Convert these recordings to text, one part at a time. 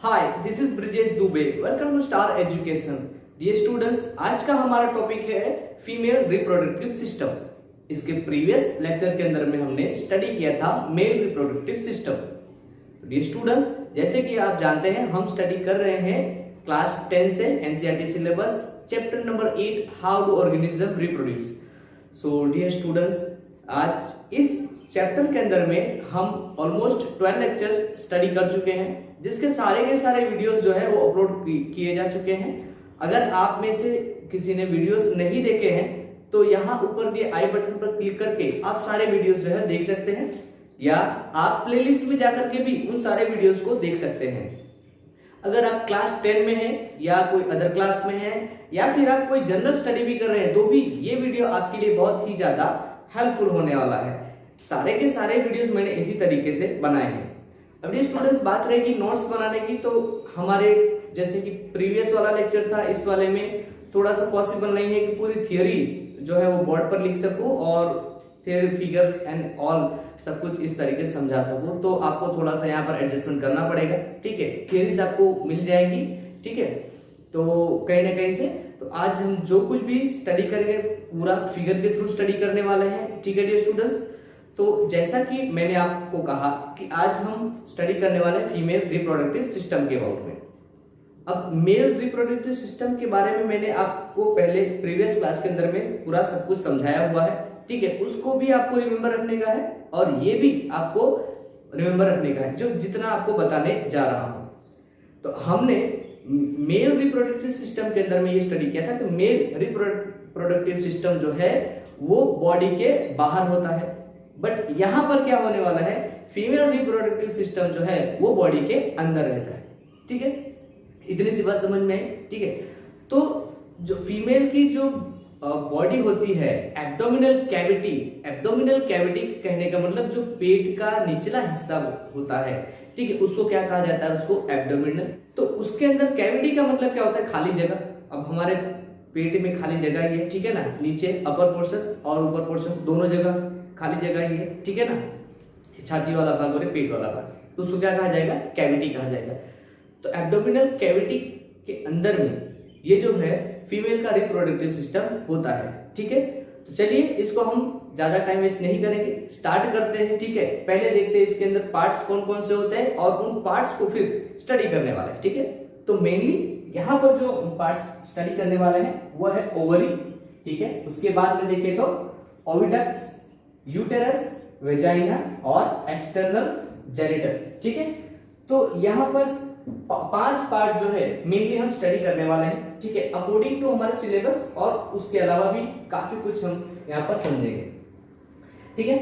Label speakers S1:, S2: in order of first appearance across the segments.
S1: Hi, this is Brijesh Dubey. Welcome to star education. Dear students, आज का हमारा टॉपिक है फीमेल रिप्रोडक्टिव सिस्टम। इसके प्रीवियस लेक्चर के अंदर में हमने स्टडी किया था मेल रिप्रोडक्टिव सिस्टम। तो डियर स्टूडेंट्स, जैसे कि आप जानते हैं हम स्टडी कर रहे हैं क्लास 10 से NCERT syllabus chapter number 8 how do organism reproduce. So dear students, आज इस चैप्टर के अंदर में हम ऑलमोस्ट 12 लेक्चर स्टडी कर चुके हैं, जिसके सारे के सारे वीडियोस जो है वो अपलोड किए जा चुके हैं। अगर आप में से किसी ने वीडियोस नहीं देखे हैं तो यहाँ ऊपर दिए आई बटन पर क्लिक करके आप सारे वीडियोस जो है देख सकते हैं, या आप प्लेलिस्ट में जाकर के भी उन सारे वीडियोस को देख सकते हैं। अगर आप क्लास 10 में हैं या कोई अदर क्लास में हैं या फिर आप कोई जनरल स्टडी भी कर रहे हैं तो भी ये वीडियो आपके लिए बहुत ही ज्यादा हेल्पफुल होने वाला है। सारे के सारे वीडियोस मैंने इसी तरीके से बनाए हैं। अब ये स्टूडेंट्स, बात रहेगी नोट्स बनाने की, तो हमारे जैसे कि प्रीवियस वाला लेक्चर था, इस वाले में थोड़ा सा पॉसिबल नहीं है कि पूरी थियोरी जो है वो बोर्ड पर लिख सकूं और थियोरी फिगर्स एंड ऑल सब कुछ इस तरीके से समझा सकूं, तो आपको थोड़ा सा यहाँ पर एडजस्टमेंट करना पड़ेगा। ठीक है, थियोरीज आपको मिल जाएंगी। ठीक है, तो कहीं ना कहीं से तो आज हम जो कुछ भी स्टडी करेंगे पूरा फिगर के थ्रू स्टडी करने वाले हैं। ठीक है डियर स्टूडेंट्स, तो जैसा कि मैंने आपको कहा कि आज हम स्टडी करने वाले हैं फीमेल रिप्रोडक्टिव सिस्टम के बारे में। अब मेल रिप्रोडक्टिव सिस्टम के बारे में मैंने आपको पहले प्रीवियस क्लास के अंदर में पूरा सब कुछ समझाया हुआ है। ठीक है, उसको भी आपको रिमेंबर रखने का है और ये भी आपको रिमेंबर रखने का है जो जितना आपको बताने जा रहा हूं। तो हमने मेल रिप्रोडक्टिव सिस्टम के अंदर में ये स्टडी किया था कि मेल रिप्रोडक्टिव सिस्टम जो है वो बॉडी के बाहर होता है, बट यहां पर क्या होने वाला है, फीमेल रिप्रोडक्टिव सिस्टम जो है वो बॉडी के अंदर रहता है। ठीक है, इतनी सी बात समझ में आई। ठीक है, तो जो फीमेल की जो बॉडी होती है, एब्डोमिनल कैविटी कहने का मतलब जो पेट का निचला हिस्सा होता है, ठीक है, उसको क्या कहा जाता है, उसको एब्डोमिनल। तो उसके अंदर कैविटी का मतलब क्या होता है, खाली जगह। अब हमारे पेट में खाली जगह ही है, ठीक है ना, नीचे अपर पोर्शन और ऊपर पोर्शन दोनों जगह खाली जगह ही है। ठीक है ना, छाती वाला भाग और पेट वाला भाग, तो उसको क्या कहा जाएगा, कैविटी कहा जाएगा। तो एब्डोमिनल कैविटी के अंदर में ये जो है फीमेल का रिप्रोडक्टिव सिस्टम होता है। ठीक है, तो चलिए इसको हम ज्यादा टाइम वेस्ट नहीं करेंगे, स्टार्ट करते हैं। ठीक है, पहले देखते हैं इसके अंदर पार्ट्स कौन कौन से होते हैं और उन पार्ट्स को फिर स्टडी करने वाले हैं। ठीक है, तो मेनली यहाँ पर जो पार्ट्स स्टडी करने वाले हैं वो है ओवरी। ठीक है, उसके बाद में देखें तो ओविडक्ट्स, यूटेरस, वेजाइना और एक्सटर्नल जेनिटल। ठीक है, तो यहाँ पर 5 पार्ट जो है मेनली हम स्टडी करने वाले हैं। ठीक है, अकॉर्डिंग टू हमारे सिलेबस, और उसके अलावा भी काफी कुछ हम यहाँ पर समझेंगे। ठीक है,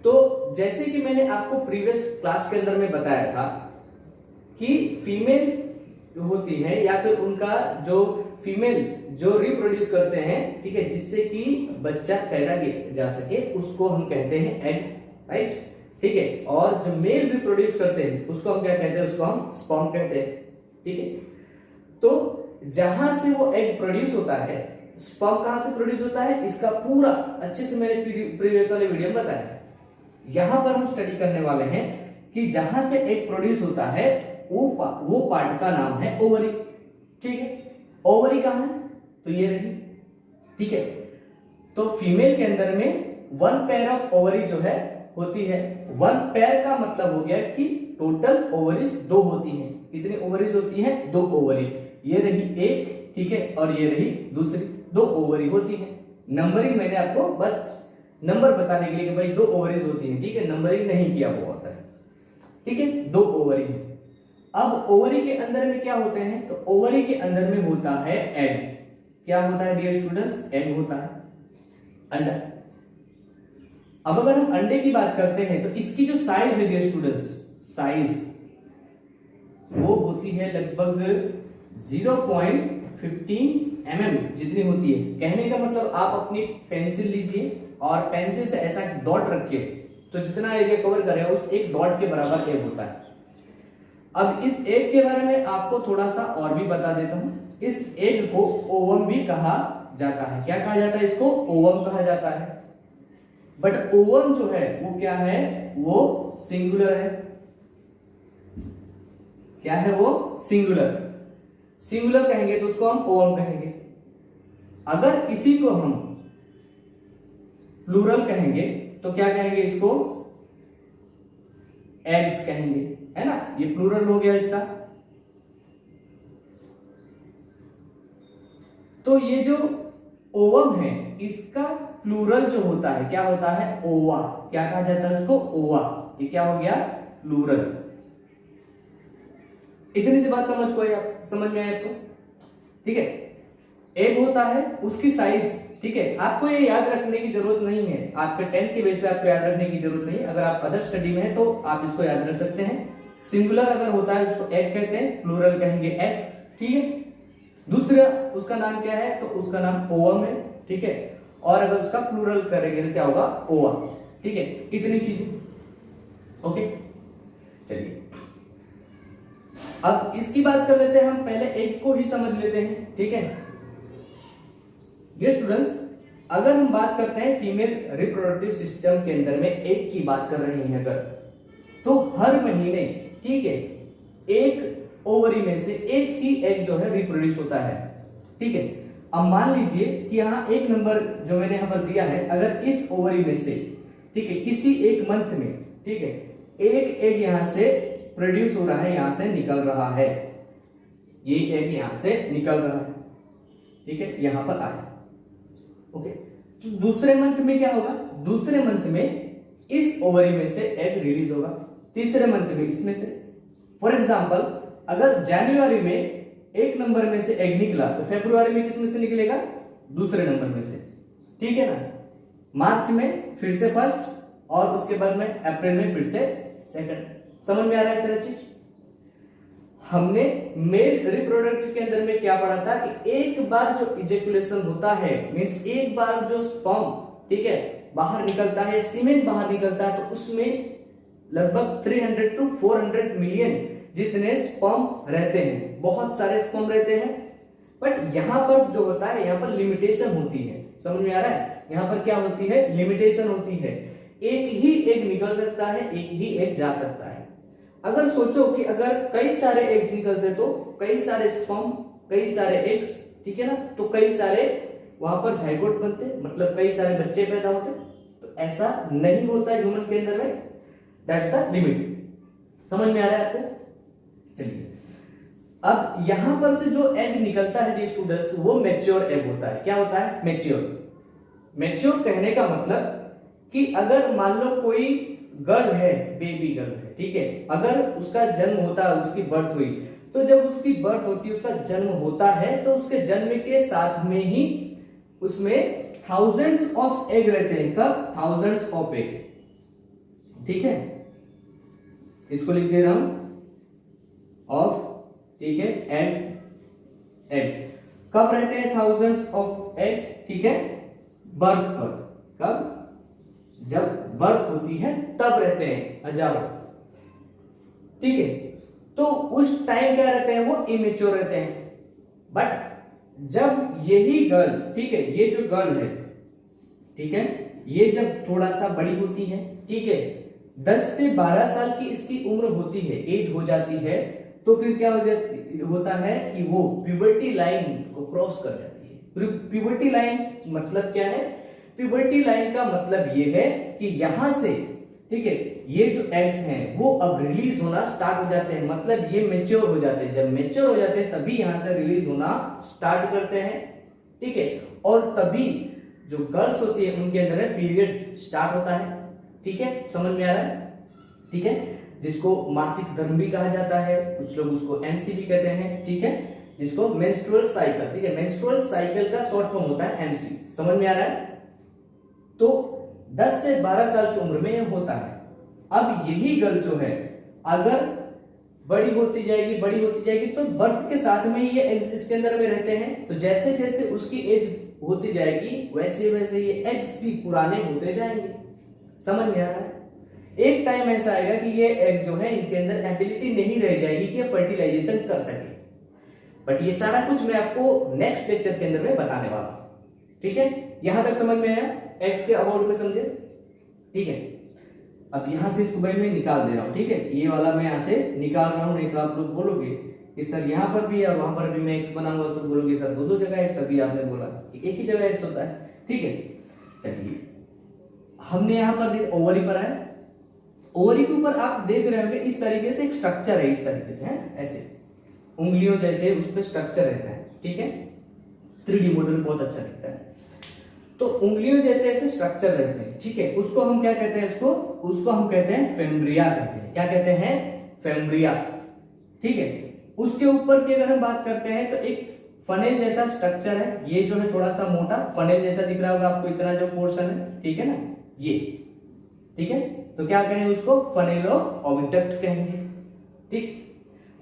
S1: तो जैसे कि मैंने आपको प्रीवियस क्लास के अंदर में बताया था कि फीमेल होती है या फिर उनका जो फीमेल जो रिप्रोड्यूस करते हैं, ठीक है, जिससे कि बच्चा पैदा किया जा सके, उसको हम कहते हैं एग, राइट। ठीक है, और जो मेल रिप्रोड्यूस करते हैं उसको हम क्या कहते हैं, उसको हम स्पर्म कहते हैं। ठीक है, तो जहां से वो एग प्रोड्यूस होता है, स्पर्म कहां से प्रोड्यूस होता है, इसका पूरा अच्छे से मैंने प्रीवियस वाले वीडियो में बताया। यहां पर हम स्टडी करने वाले हैं कि जहां से एग प्रोड्यूस होता है वो पार्ट का नाम है ओवरी। ठीक है, ओवरी कहां है, तो ये रही। ठीक है, तो फीमेल के अंदर में 1 पेयर ऑफ ओवरी जो है होती है। 1 पेयर का मतलब हो गया कि टोटल ओवरीज 2 होती हैं। कितनी ओवरीज होती हैं, 2 ओवरी। ये रही एक, ठीक है, और ये रही दूसरी, 2 ओवरी होती है। नंबरिंग मैंने आपको बस नंबर बताने के लिए कि भाई 2 ओवरीज होती है। ठीक है, नंबरिंग नहीं किया हुआ होता है। ठीक है, 2 ओवरी है। अब ओवरी के अंदर में क्या होते हैं, तो ओवरी के अंदर में होता है एग। क्या होता है डियर स्टूडेंट्स, एग होता है, अंडा। अब अगर हम अंडे की बात करते हैं तो इसकी जो साइज है डियर स्टूडेंट्स, साइज वो होती है लगभग 0.15 mm जितनी होती है। कहने का मतलब आप अपनी पेंसिल लीजिए और पेंसिल से ऐसा डॉट रखिए, तो जितना एरिया कवर करे उस एक डॉट के बराबर एग होता है। अब इस एग के बारे में आपको थोड़ा सा और भी बता देता हूं। इस एग को ओवम भी कहा जाता है। क्या कहा जाता है, इसको ओवम कहा जाता है। बट ओवम जो है वो क्या है, वो सिंगुलर है। क्या है वो, सिंगुलर। सिंगुलर कहेंगे तो उसको हम ओवम कहेंगे। अगर किसी को हम प्लूरल कहेंगे तो क्या कहेंगे, इसको एग्स कहेंगे, है ना। ये प्लूरल हो गया इसका। तो ये जो ओवम है इसका प्लूरल जो होता है क्या होता है, ओवा। क्या कहा जाता है उसको, ओवा। ये क्या हो गया, प्लूरल। इतनी सी बात समझ में आए आपको, ठीक है। एग होता है, उसकी साइज, ठीक है। आपको ये याद रखने की जरूरत नहीं है, आपके 10th के बेस पे आपको याद रखने की जरूरत नहीं है। अगर आप अदर स्टडी में है तो आप इसको याद रख सकते हैं। सिंगुलर अगर होता है उसको एग कहते हैं, प्लूरल कहेंगे एग्स, ठीक है। दूसरा उसका नाम क्या है, तो उसका नाम ओवम है, ठीक है। और अगर उसका प्लूरल करेंगे तो क्या होगा, ओवा, ठीक है। इतनी चीजें, ओके। चलिए अब इसकी बात कर लेते हैं हम, पहले एग को ही समझ लेते हैं, ठीक है। डियर स्टूडेंट्स, अगर हम बात करते हैं फीमेल रिप्रोडक्टिव सिस्टम के अंदर में एग की बात कर रहे हैं अगर, तो हर महीने, ठीक है, एक ओवरी में से एक ही एग जो है रिप्रोड्यूस होता है, ठीक है। अब मान लीजिए कि यहाँ एक नंबर जो मैंने यहाँ पर दिया है, अगर इस ओवरी में से, ठीक है, किसी एक मंथ में, ठीक है, एक एग यहां से प्रोड्यूस हो रहा है, यहां से निकल रहा है, ये एग यहां से निकल रहा है, ठीक है, यहां पर आया, ओके। तो दूसरे मंथ में क्या होगा, दूसरे मंथ में इस ओवरी में से एग रिलीज होगा, तीसरे मंथ में इसमें से। फॉर एग्जांपल, अगर जनवरी में एक नंबर में से एग निकला तो फरवरी में किस में से निकलेगा, दूसरे नंबर में से, ठीक है ना। मार्च में फिर से फर्स्ट, और उसके बाद में अप्रैल में फिर से सेकंड। समझ में आ रहा है तेरा चीज। हमने मेल रिप्रोडक्टिव के अंदर में क्या पढ़ा था कि एक बार जो इजेकुलेशन होता है, मींस एक बार जो स्पर्म, ठीक है, बाहर निकलता है, सीमेन बाहर निकलता है, तो उसमें लगभग 300 to 400 मिलियन जितने स्पर्म रहते हैं, बहुत सारे स्पर्म रहते हैं। बट यहां पर जो होता है, यहां पर लिमिटेशन होती है। समझ में आ रहा है, यहां पर क्या होती है, लिमिटेशन होती है। एक ही एग निकल सकता है, एक ही एग जा सकता है। अगर सोचो कि अगर कई सारे एग्स निकलते तो कई सारे स्पर्म, कई सारे एग्स, ठीक है ना, तो कई सारे वहां पर जाइगोट बनते, मतलब कई सारे बच्चे पैदा होते। तो ऐसा नहीं होता है ह्यूमन के अंदर में, दैट्स द लिमिट। समझ में आ रहा है आपको। चलिए अब यहां पर से जो एग निकलता है डी स्टूडेंट्स, वो मैच्योर एग होता है। क्या होता है, मैच्योर। मैच्योर कहने का मतलब कि अगर मान लो कोई गर्ल है, बेबी गर्ल है, ठीक है, अगर उसका जन्म होता है, उसकी बर्थ हुई, तो जब उसकी बर्थ होती है, उसका जन्म होता है, तो उसके जन्म के साथ में ही उसमें थाउजेंड्स ऑफ एग रहते हैं। कब, थाउजेंड्स ऑफ एग, ठीक है। इसको लिख दे रहा हूं ऑफ, ठीक है, एग्स। एग्स कब रहते हैं, थाउजेंड्स ऑफ एग, ठीक है, बर्थ पर। कब, जब बर्थ होती है तब रहते हैं हजारों, ठीक है। तो उस टाइम क्या रहते हैं, वो इमेच्योर रहते हैं। बट जब यही गर्ल, ठीक है, ये जो गर्ल है, ठीक है, ये जब थोड़ा सा बड़ी होती है, ठीक है, 10 से 12 साल की इसकी उम्र होती है, एज हो जाती है, तो फिर क्या होता है कि वो प्यूबर्टी लाइन को क्रॉस कर जाती है। प्यूबर्टी लाइन मतलब क्या है, प्यूबर्टी लाइन का मतलब ये है कि यहां से, ठीक है, ये जो एग्स हैं वो अब रिलीज होना स्टार्ट हो जाते हैं, मतलब ये मेच्योर हो जाते हैं। जब मेच्योर हो जाते हैं तभी यहां से रिलीज होना स्टार्ट करते हैं, ठीक है। और तभी जो गर्ल्स होती है उनके अंदर पीरियड्स स्टार्ट होता है, ठीक है। समझ में आ रहा है, ठीक है, जिसको मासिक धर्म भी कहा जाता है, कुछ लोग उसको एमसी भी कहते हैं, ठीक है, जिसको मेंस्ट्रुअल साइकिल, ठीक है, मेंस्ट्रुअल साइकिल का शॉर्ट फॉर्म होता है एमसी। समझ में आ रहा है। तो 10 से 12 साल की उम्र में यह होता है। अब यही गर्ल जो है अगर बड़ी होती जाएगी, बड़ी होती जाएगी, तो बर्थ के साथ में ये एग्स इसके अंदर में रहते हैं। तो जैसे जैसे उसकी एज होती जाएगी वैसे वैसे ये एग्स भी पुराने होते जाएंगे। समझ में आ रहा है। एक टाइम ऐसा आएगा कि ये एग जो है इनके अंदर एबिलिटी नहीं रह जाएगी कि ये फर्टिलाइजेशन कर सके। बट ये सारा कुछ मैं आपको नेक्स्ट लेक्चर के अंदर में बताने वाला हूं, ठीक है। यहां तक समझ में आया, एग्स के अबाउट में समझे, ठीक है। अब यहाँ से इसको भाई मैं निकाल दे रहा हूँ, ठीक है, ये वाला मैं यहाँ से निकाल रहा हूँ, नहीं तो आप लोग बोलोगे कि सर यहाँ पर भी और वहां पर भी मैं एक्स बनाऊंगा, तो बोलोगे सर दो जगह एक्स, अभी आपने बोला कि एक ही जगह एक्स होता है, ठीक है। चलिए हमने यहाँ पर ओवरी पर आया, ओवरी के ऊपर आप देख रहे होंगे इस तरीके से एक स्ट्रक्चर है, इस तरीके से है, ऐसे उंगलियों जैसे उस पर स्ट्रक्चर रहता है, ठीक है, 3D मॉडल बहुत अच्छा दिखता है। तो उंगलियों जैसे ऐसे स्ट्रक्चर रहते हैं, ठीक है, उसको हम क्या कहते हैं, उसको हम कहते हैं फेम्ब्रिया कहते हैं। क्या कहते हैं? फेम्ब्रिया, ठीक है। उसके ऊपर की अगर हम बात करते हैं तो एक फनेल जैसा स्ट्रक्चर है, ये जो है थोड़ा सा मोटा फनेल जैसा दिख रहा होगा आपको, इतना जो पोर्शन है, ठीक है ना, ये, ठीक है, तो क्या कहेंगे उसको? फनेल ऑफ ओविडक्ट कहेंगे, ठीक।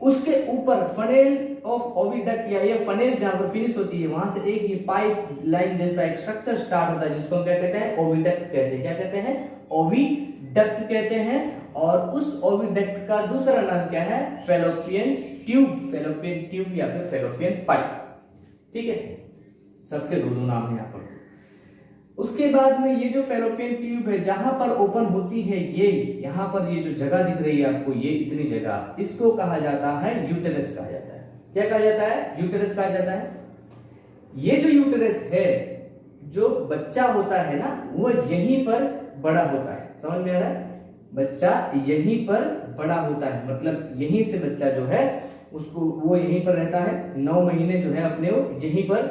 S1: उसके ऊपर फनेल ऑफ ओविडक्ट या ये फनेल जहां पर फिनिश होती है वहां से एक ये पाइप लाइन जैसा एक स्ट्रक्चर स्टार्ट होता है, जिसको हम क्या कहते हैं? ओविडक्ट कहते हैं। क्या कहते हैं? ओविडक्ट कहते हैं। और उस ओविडक्ट का दूसरा नाम क्या है? फैलोपियन ट्यूब, फैलोपियन ट्यूब या फिर फैलोपियन पाइप, ठीक है, सबके दो नाम है यहाँ पर। उसके बाद में ये जो फैलोपियन ट्यूब है जहां पर ओपन होती है, ये यहाँ पर ये जो जगह दिख रही है आपको, ये इतनी जगह, इसको कहा जाता है यूटेरस कहा जाता है। क्या कहा जाता है? यूटेरस कहा जाता है। ये जो यूटेरस है, जो बच्चा होता है ना, वो यहीं पर बड़ा होता है। समझ में आ रहा है? बच्चा यहीं पर बड़ा होता है, मतलब यहीं से बच्चा जो है उसको वो यहीं पर रहता है, 9 महीने जो है अपने वो यहीं पर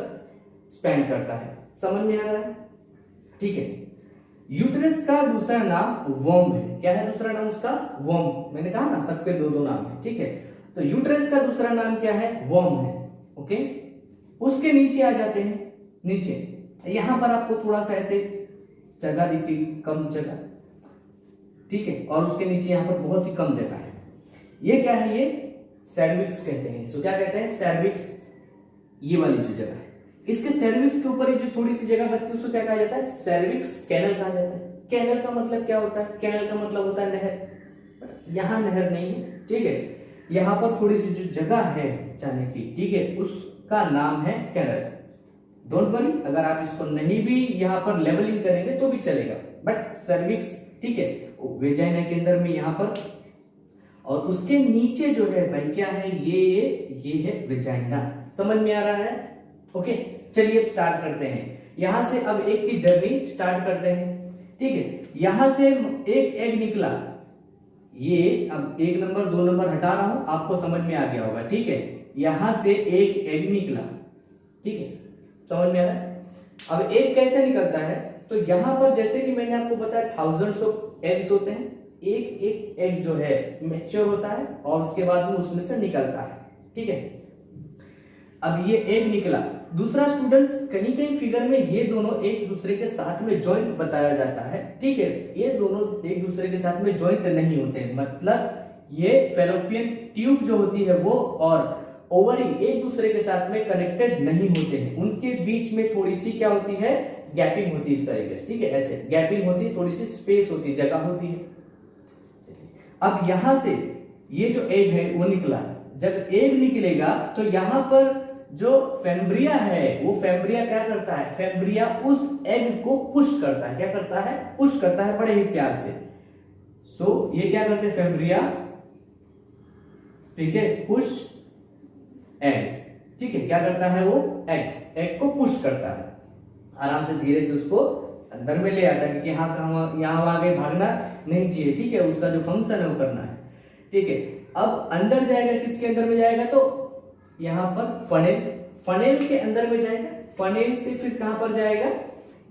S1: स्पेंड करता है। समझ में आ रहा है? ठीक है। यूटेरस का दूसरा नाम वोम है। क्या है दूसरा नाम उसका? वोम। मैंने कहा ना सबके दो नाम है, ठीक है। तो यूटेरस का दूसरा नाम क्या है? वोम है। ओके, उसके नीचे आ जाते हैं, नीचे यहां पर आपको थोड़ा सा ऐसे जगह दिखेगी, कम जगह, ठीक है, और उसके नीचे यहां पर बहुत ही कम जगह है। ये क्या है? ये सर्विक्स कहते हैं। सो क्या कहते हैं? सर्विक्स, ये वाली जो जगह है, इसके सर्विक्स के ऊपर जो थोड़ी सी जगह बचती है उसको क्या कहा जाता है? सर्विक्स कैनल कहा जाता है। कैनल का मतलब क्या होता है? कैनल का मतलब होता है नहर। यहां नहर नहीं है, ठीक है, यहां पर थोड़ी सी जो जगह है जाने की, ठीक है, उसका नाम है कैनल। डोंट वरी, अगर आप इसको नहीं भी यहां पर लेवलिंग करेंगे तो भी चलेगा, बट सर्विक्स, ठीक है, वेजाइना के अंदर में यहां पर, और उसके नीचे जो है भाई क्या है? ये है वेजाइना। समझ में आ रहा है? ओके, चलिए अब स्टार्ट करते हैं। यहां से अब एक की जर्नी स्टार्ट करते हैं, ठीक है। यहां से एक एग निकला, ये अब 1 नंबर 2 नंबर हटा रहा हूं, आपको समझ में आ गया होगा, ठीक है। यहां से एक एग निकला, ठीक है, समझ में आ रहा है? अब एग कैसे निकलता है? तो यहां पर जैसे कि मैंने आपको बताया थाउजेंड्स ऑफ एग्स होते हैं, एक एग जो है मैच्योर होता है और उसके बाद में उसमें से निकलता है, ठीक है। अब ये एग निकला, दूसरा स्टूडेंट्स कहीं कहीं फिगर में ये दोनों एक दूसरे के साथ में जॉइंट बताया जाता है, ठीक है, ये दोनों एक दूसरे के साथ में जॉइंट नहीं होते हैं, मतलब ये फैलोपियन ट्यूब जो होती है वो और ओवरी एक दूसरे के साथ में कनेक्टेड नहीं होते हैं, उनके बीच में थोड़ी सी क्या होती है? गैपिंग होती है, इस तरीके से, ठीक है, ऐसे गैपिंग होती है, थोड़ी सी स्पेस होती है, जगह होती है। अब यहां से ये जो एग है वो निकला, जब एग निकलेगा तो यहां पर जो फेम्ब्रिया है, वो फेम्ब्रिया क्या करता है? फेम्ब्रिया उस एग को पुश करता है। क्या करता है? पुश करता है, बड़े ही प्यार से। सो ये क्या करते हैं? फेम्ब्रिया, ठीक है, पुश एग, ठीक है, क्या करता है वो? एग को पुश करता है, आराम से धीरे से उसको अंदर में ले आता है, क्योंकि यहाँ आगे भागना नहीं चाहिए, ठीक है, उसका जो फंक्शन है वो करना है, ठीक है। अब अंदर जाएगा, किसके अंदर में जाएगा? तो यहां पर फनेल के अंदर में जाएगा, फनेल से फिर कहां पर जाएगा?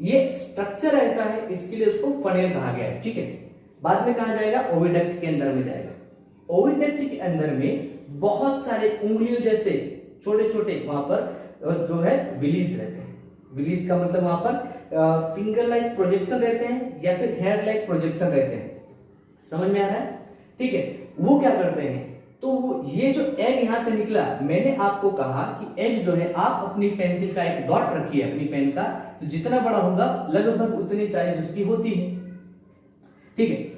S1: ये स्ट्रक्चर ऐसा है, इसके लिए उसको फनेल कहा गया है, ठीक है। बाद में कहा जाएगा? ओविडक्ट के अंदर में जाएगा। ओविडक्ट के अंदर में बहुत सारे उंगलियों जैसे छोटे छोटे वहां पर जो है विलीज रहते हैं। विलीज का मतलब वहां पर फिंगर लाइक प्रोजेक्शन रहते हैं या फिर हेयर लाइक प्रोजेक्शन रहते हैं। समझ में आ रहा है? ठीक है, वो क्या करते हैं? तो ये जो एग यहां से निकला, मैंने आपको कहा कि एग जो है, आप अपनी पेंसिल का एक डॉट रखिए अपनी पेन का, तो जितना बड़ा होगा लगभग उतनी साइज उसकी होती है, ठीक है।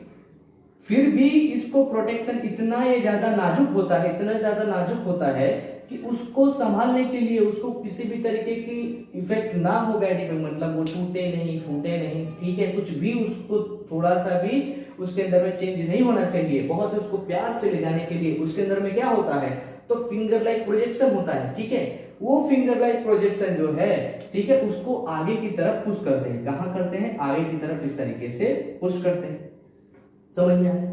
S1: फिर भी इसको प्रोटेक्शन इतना ये ज्यादा नाजुक होता है, इतना ज्यादा नाजुक होता है कि उसको संभालने के लिए उसको किसी भी तरीके की इफेक्ट ना हो, मतलब वो टूटे नहीं, फूटे नहीं, ठीक है, कुछ भी उसको थोड़ा सा भी उसके अंदर में चेंज नहीं होना चाहिए, बहुत उसको प्यार से ले जाने के लिए उसके अंदर में क्या होता है, तो फिंगर लाइक प्रोजेक्शन होता है, ठीक है। वो फिंगर लाइक प्रोजेक्शन जो है, ठीक है, उसको आगे की तरफ पुश करते हैं। कहां करते हैं, आगे की तरफ इस तरीके से पुश करते हैं। समझ में आया?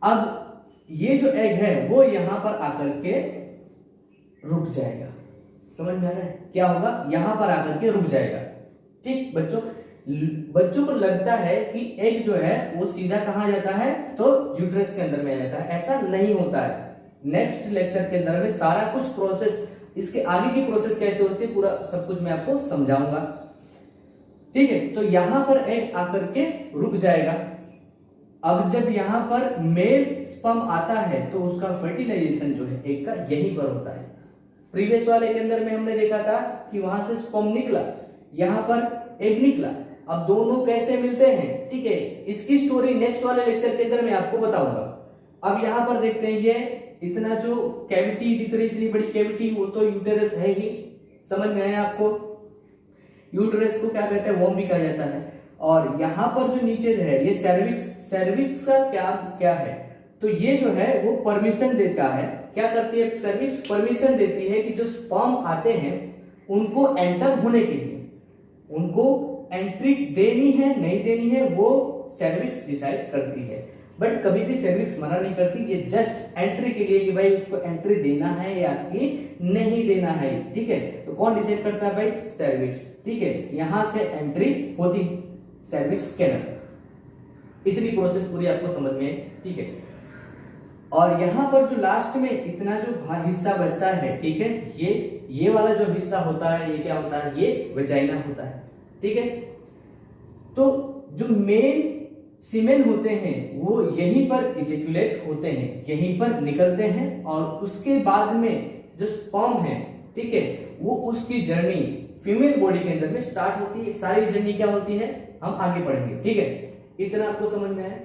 S1: अब ये जो एग है वो यहां पर आकर के रुक जाएगा। समझ में आ रहा है? क्या होगा, यहां पर आकर के रुक जाएगा। ठीक बच्चों, बच्चों को लगता है कि एग जो है वो सीधा कहां जाता है, तो यूट्रस के अंदर में आ जाता है। ऐसा नहीं होता है। नेक्स्ट लेक्चर के अंदर में सारा कुछ प्रोसेस, इसके आगे की प्रोसेस कैसे होती है, पूरा सब कुछ मैं आपको समझाऊंगा। ठीक है, तो यहां पर एग आकर के रुक जाएगा। अब जब यहां पर मेल स्पर्म आता है तो उसका फर्टिलाइजेशन जो है एग का यहीं पर होता है। प्रीवियस वाले के अंदर में हमने देखा था कि वहां से स्पर्म निकला, यहां पर एग निकला। अब दोनों कैसे मिलते हैं, ठीक है, इसकी स्टोरी नेक्स्ट वाले लेक्चर के अंदर मैं आपको बताऊंगा। अब यहां पर देखते हैं, ये इतना जो कैविटी दिख रही, इतनी बड़ी कैविटी, वो तो यूटेरस है ही। समझ में आया आपको? यूटेरस को क्या कहते हैं, वोम भी कहा जाता है। और यहां पर जो नीचे है ये सर्विक्स, सर्विक्स का क्या है, तो ये जो है वो परमिशन देता है। क्या करती है सर्विक्स, परमिशन देती है कि जो स्पर्म आते हैं उनको एंटर होने के लिए, उनको एंट्री देनी है नहीं देनी है वो सर्विक्स डिसाइड करती है। बट कभी भी सर्विक्स मना नहीं करती, ये जस्ट एंट्री के लिए कि भाई उसको एंट्री देना है या कि नहीं देना है। ठीक है, तो कौन डिसाइड करता है भाई, सर्विक्स। ठीक है, यहां से एंट्री होती सर्विक्स कैनल। इतनी प्रोसेस पूरी आपको समझ में, ठीक है। और यहां पर जो लास्ट में इतना जो हिस्सा बचता है, ठीक है, ये वाला जो हिस्सा होता है ये क्या होता है, ये वेजाइना होता है। ठीक है, तो जो मेन सीमेन होते हैं वो यहीं पर इजेक्युलेट होते हैं, यहीं पर निकलते हैं। और उसके बाद में जो स्पर्म है, ठीक है, वो उसकी जर्नी फीमेल बॉडी के अंदर में स्टार्ट होती है। सारी जर्नी क्या होती है हम आगे पढ़ेंगे। ठीक है, इतना आपको समझ में आया?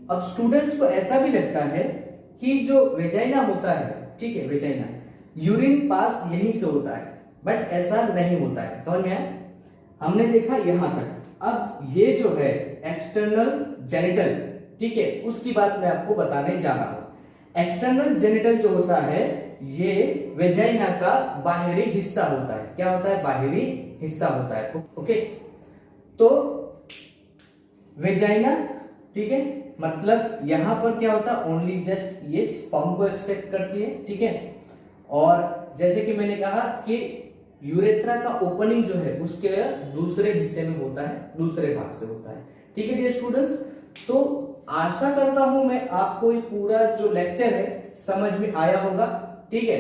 S1: अब स्टूडेंट्स को ऐसा भी लगता है कि जो वेजाइना होता है, ठीक है, वेजाइना यूरिन पास यहीं से होता है, बट ऐसा नहीं होता है। समझ में आया? हमने देखा यहां तक। अब ये जो है एक्सटर्नल जेनिटल, ठीक है, उसकी बात मैं आपको बताने जा रहा हूं। एक्सटर्नल जेनिटल जो होता है ये वेजाइना का बाहरी हिस्सा होता है। क्या होता है, बाहरी हिस्सा होता है। ओके, तो वेजाइना, ठीक है, मतलब यहां पर क्या होता है, ओनली जस्ट ये स्पर्म को एक्सपेक्ट करती है। ठीक है, और जैसे कि मैंने कहा कि यूरेथ्रा का ओपनिंग जो है उसके दूसरे हिस्से में होता है, दूसरे भाग से होता है। ठीक है डियर स्टूडेंट्स, तो आशा करता हूं मैं आपको ये पूरा जो लेक्चर है समझ में आया होगा। ठीक है,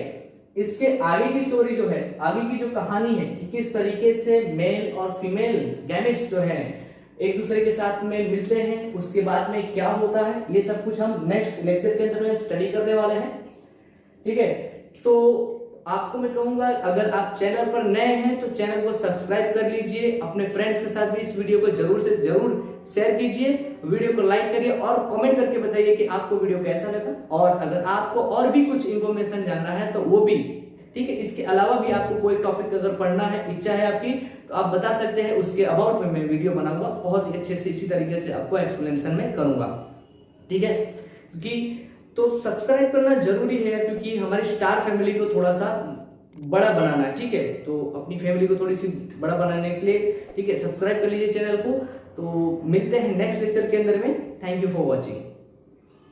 S1: इसके आगे की स्टोरी जो है, आगे की जो कहानी है कि किस तरीके से मेल और फीमेल गैमेट्स जो है एक दूसरे के साथ में मिलते हैं, उसके बाद में क्या होता है, ये सब कुछ हम नेक्स्ट लेक्चर के अंदर में स्टडी करने वाले हैं। ठीक है, तो आपको मैं कहूंगा अगर आप चैनल पर नए हैं तो चैनल को सब्सक्राइब कर लीजिए, अपने फ्रेंड्स के साथ भी इस वीडियो को जरूर से जरूर शेयर कीजिए, वीडियो को लाइक करिए और कमेंट करके बताइए कि आपको वीडियो कैसा लगा। और अगर आपको और भी कुछ इंफॉर्मेशन जानना है तो वो भी, ठीक है, इसके अलावा भी आपको कोई टॉपिक अगर पढ़ना है, इच्छा है आपकी, तो आप बता सकते हैं। उसके अबाउट में मैं वीडियो बनाऊंगा, बहुत ही अच्छे से इसी तरीके से आपको एक्सप्लेनेशन में करूंगा। ठीक है, क्योंकि तो सब्सक्राइब करना जरूरी है क्योंकि हमारी स्टार फैमिली को थोड़ा सा बड़ा बनाना है। ठीक है, तो अपनी फैमिली को थोड़ी सी बड़ा बनाने के लिए, ठीक है, सब्सक्राइब कर लीजिए चैनल को। तो मिलते हैं नेक्स्ट लेक्चर के अंदर में। Thank you for watching.